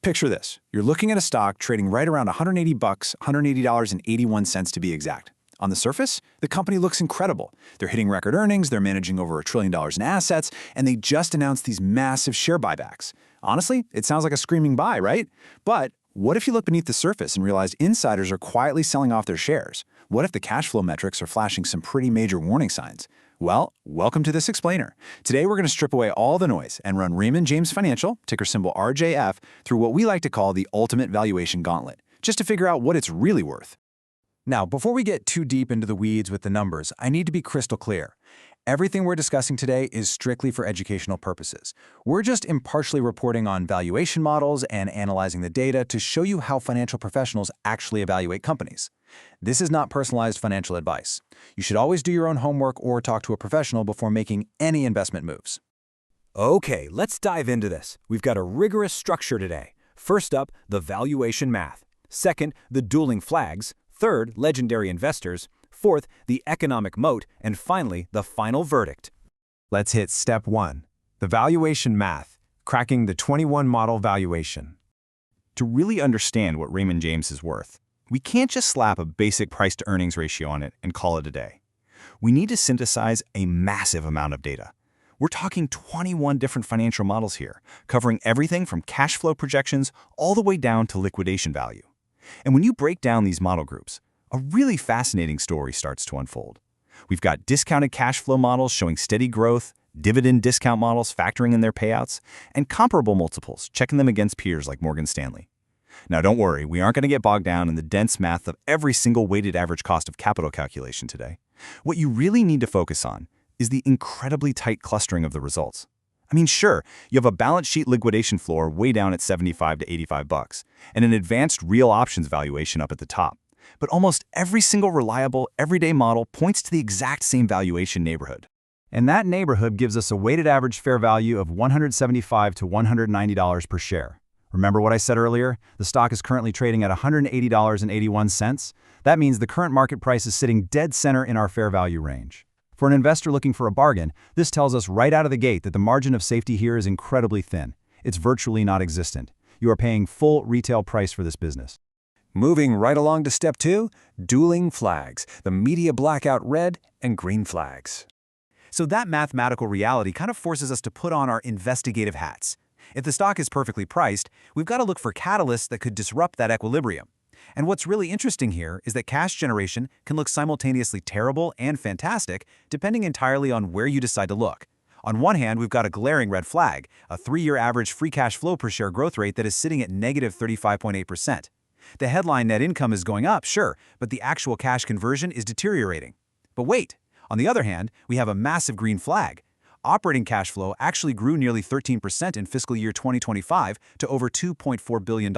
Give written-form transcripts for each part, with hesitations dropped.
Picture this. You're looking at a stock trading right around 180 bucks, $180.81 to be exact. On the surface, the company looks incredible. They're hitting record earnings, they're managing over $1 trillion in assets, and they just announced these massive share buybacks. Honestly, it sounds like a screaming buy, right? But what if you look beneath the surface and realize insiders are quietly selling off their shares? What if the cash flow metrics are flashing some pretty major warning signs? Well, welcome to this explainer. Today we're going to strip away all the noise and run Raymond James Financial, ticker symbol RJF, through what we like to call the ultimate valuation gauntlet, just to figure out what it's really worth. Now, before we get too deep into the weeds with the numbers, I need to be crystal clear. Everything we're discussing today is strictly for educational purposes. We're just impartially reporting on valuation models and analyzing the data to show you how financial professionals actually evaluate companies. This is not personalized financial advice. You should always do your own homework or talk to a professional before making any investment moves. Okay, let's dive into this. We've got a rigorous structure today. First up, the valuation math. Second, the dueling flags. Third, legendary investors. Fourth, the economic moat. And finally, the final verdict. Let's hit step 1, the valuation math, cracking the 21 model valuation. To really understand what Raymond James is worth, we can't just slap a basic price-to-earnings ratio on it and call it a day. We need to synthesize a massive amount of data. We're talking 21 different financial models here, covering everything from cash flow projections all the way down to liquidation value. And when you break down these model groups, a really fascinating story starts to unfold. We've got discounted cash flow models showing steady growth, dividend discount models factoring in their payouts, and comparable multiples, checking them against peers like Morgan Stanley. Now don't worry, we aren't going to get bogged down in the dense math of every single weighted average cost of capital calculation today. What you really need to focus on is the incredibly tight clustering of the results. I mean, sure, you have a balance sheet liquidation floor way down at 75 to 85 bucks, and an advanced real options valuation up at the top. But almost every single reliable, everyday model points to the exact same valuation neighborhood. And that neighborhood gives us a weighted average fair value of $175 to $190 per share. Remember what I said earlier? The stock is currently trading at $180.81. That means the current market price is sitting dead center in our fair value range. For an investor looking for a bargain, this tells us right out of the gate that the margin of safety here is incredibly thin. It's virtually non-existent. You are paying full retail price for this business. Moving right along to step 2, dueling flags, the media blackout red and green flags. So that mathematical reality kind of forces us to put on our investigative hats. If the stock is perfectly priced, we've got to look for catalysts that could disrupt that equilibrium. And what's really interesting here is that cash generation can look simultaneously terrible and fantastic, depending entirely on where you decide to look. On one hand, we've got a glaring red flag, a 3-year average free cash flow per share growth rate that is sitting at negative 35.8%. The headline net income is going up, sure, but the actual cash conversion is deteriorating. But wait, on the other hand, we have a massive green flag. Operating cash flow actually grew nearly 13% in fiscal year 2025 to over $2.4 billion.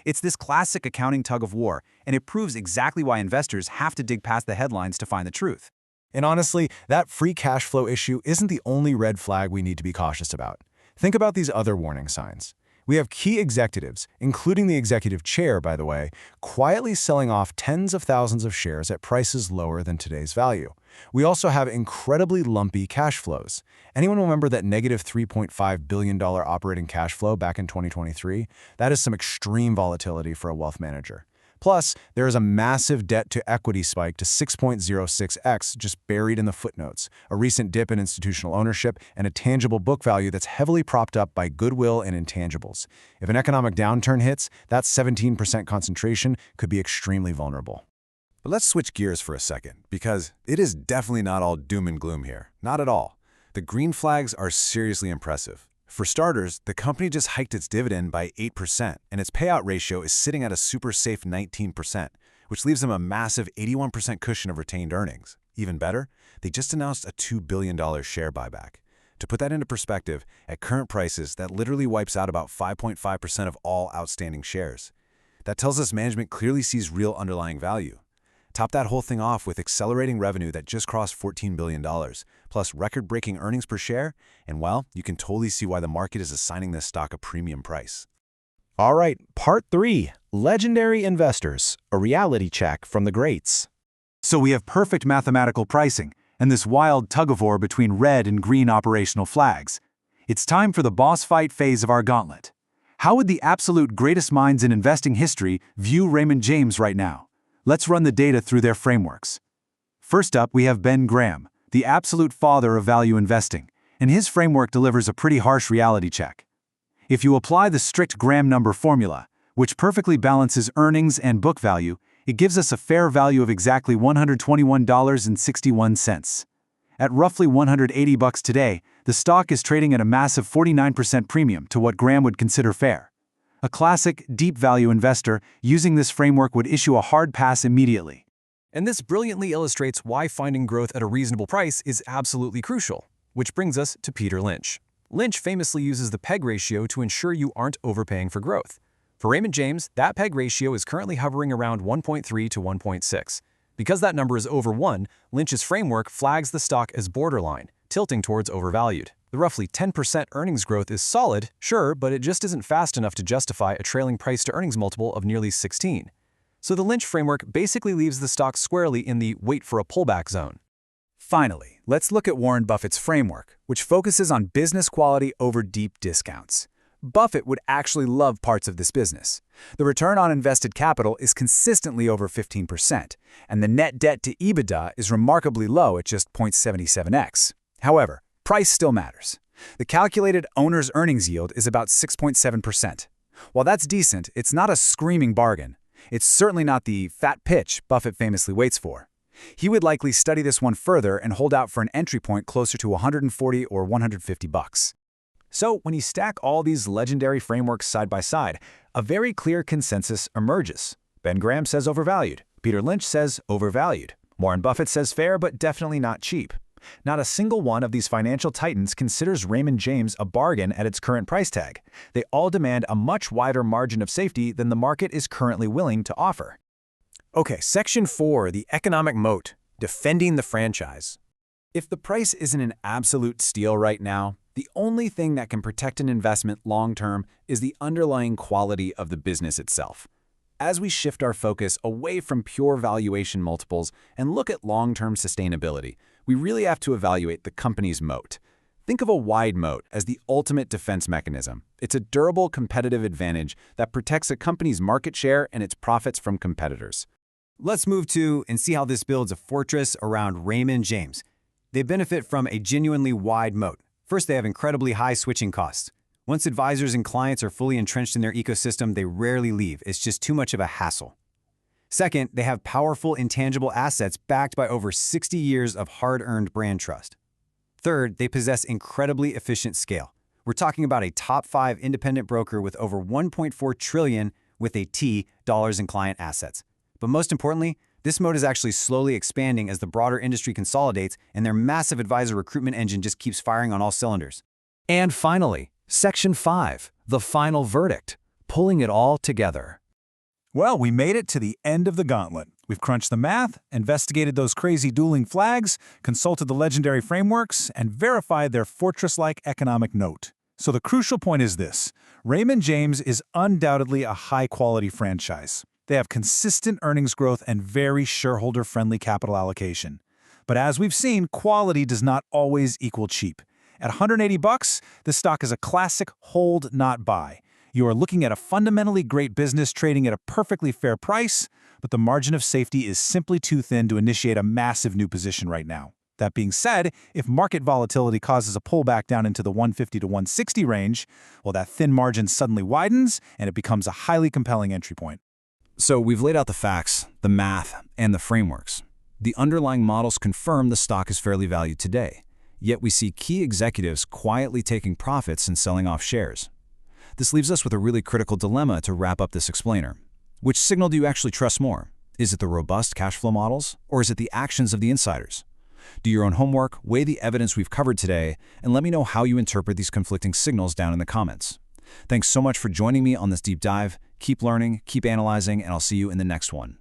It's this classic accounting tug of war, and it proves exactly why investors have to dig past the headlines to find the truth. And honestly, that free cash flow issue isn't the only red flag we need to be cautious about. Think about these other warning signs. We have key executives, including the executive chair, by the way, quietly selling off tens of thousands of shares at prices lower than today's value. We also have incredibly lumpy cash flows. Anyone remember that negative $3.5 billion operating cash flow back in 2023? That is some extreme volatility for a wealth manager. Plus, there is a massive debt-to-equity spike to 6.06x just buried in the footnotes, a recent dip in institutional ownership, and a tangible book value that's heavily propped up by goodwill and intangibles. If an economic downturn hits, that 17% concentration could be extremely vulnerable. But let's switch gears for a second, because it is definitely not all doom and gloom here. Not at all. The green flags are seriously impressive. For starters, the company just hiked its dividend by 8%, and its payout ratio is sitting at a super safe 19%, which leaves them a massive 81% cushion of retained earnings. Even better, they just announced a $2 billion share buyback. To put that into perspective, at current prices, that literally wipes out about 5.5% of all outstanding shares. That tells us management clearly sees real underlying value. Top that whole thing off with accelerating revenue that just crossed $14 billion, plus record-breaking earnings per share, and well, you can totally see why the market is assigning this stock a premium price. All right, part 3, legendary investors, a reality check from the greats. So we have perfect mathematical pricing and this wild tug-of-war between red and green operational flags. It's time for the boss fight phase of our gauntlet. How would the absolute greatest minds in investing history view Raymond James right now? Let's run the data through their frameworks. First up, we have Ben Graham, the absolute father of value investing, and his framework delivers a pretty harsh reality check. If you apply the strict Graham number formula, which perfectly balances earnings and book value, it gives us a fair value of exactly $121.61. At roughly $180 today, the stock is trading at a massive 49% premium to what Graham would consider fair. A classic, deep value investor using this framework would issue a hard pass immediately. And this brilliantly illustrates why finding growth at a reasonable price is absolutely crucial, which brings us to Peter Lynch. Lynch famously uses the PEG ratio to ensure you aren't overpaying for growth. For Raymond James, that PEG ratio is currently hovering around 1.3 to 1.6. Because that number is over 1, Lynch's framework flags the stock as borderline, tilting towards overvalued. The roughly 10% earnings growth is solid, sure, but it just isn't fast enough to justify a trailing price-to-earnings multiple of nearly 16. So the Lynch framework basically leaves the stock squarely in the wait for a pullback zone. Finally, let's look at Warren Buffett's framework, which focuses on business quality over deep discounts. Buffett would actually love parts of this business. The return on invested capital is consistently over 15%, and the net debt to EBITDA is remarkably low at just 0.77x. However, price still matters. The calculated owner's earnings yield is about 6.7%. While that's decent, it's not a screaming bargain. It's certainly not the fat pitch Buffett famously waits for. He would likely study this one further and hold out for an entry point closer to $140 or $150. So when you stack all these legendary frameworks side by side, a very clear consensus emerges. Ben Graham says overvalued. Peter Lynch says overvalued. Warren Buffett says fair, but definitely not cheap. Not a single one of these financial titans considers Raymond James a bargain at its current price tag. They all demand a much wider margin of safety than the market is currently willing to offer. Okay, Section 4, the economic moat, defending the franchise. If the price isn't an absolute steal right now, the only thing that can protect an investment long-term is the underlying quality of the business itself. As we shift our focus away from pure valuation multiples and look at long-term sustainability, we really have to evaluate the company's moat. Think of a wide moat as the ultimate defense mechanism. It's a durable competitive advantage that protects a company's market share and its profits from competitors. Let's move to and see how this builds a fortress around Raymond James. They benefit from a genuinely wide moat. First, they have incredibly high switching costs. Once advisors and clients are fully entrenched in their ecosystem, they rarely leave. It's just too much of a hassle. Second, they have powerful intangible assets backed by over 60 years of hard-earned brand trust. Third, they possess incredibly efficient scale. We're talking about a top 5 independent broker with over $1.4 trillion with a T dollars in client assets. But most importantly, this moat is actually slowly expanding as the broader industry consolidates and their massive advisor recruitment engine just keeps firing on all cylinders. And finally, Section 5, the final verdict, pulling it all together. Well, we made it to the end of the gauntlet. We've crunched the math, investigated those crazy dueling flags, consulted the legendary frameworks, and verified their fortress-like economic note. So the crucial point is this: Raymond James is undoubtedly a high-quality franchise. They have consistent earnings growth and very shareholder-friendly capital allocation. But as we've seen, quality does not always equal cheap. At $180, the stock is a classic hold, not buy. You are looking at a fundamentally great business trading at a perfectly fair price, but the margin of safety is simply too thin to initiate a massive new position right now. That being said, if market volatility causes a pullback down into the 150 to 160 range, well, that thin margin suddenly widens and it becomes a highly compelling entry point. So we've laid out the facts, the math, and the frameworks. The underlying models confirm the stock is fairly valued today, yet we see key executives quietly taking profits and selling off shares. This leaves us with a really critical dilemma to wrap up this explainer. Which signal do you actually trust more? Is it the robust cash flow models, or is it the actions of the insiders? Do your own homework, weigh the evidence we've covered today, and let me know how you interpret these conflicting signals down in the comments. Thanks so much for joining me on this deep dive. Keep learning, keep analyzing, and I'll see you in the next one.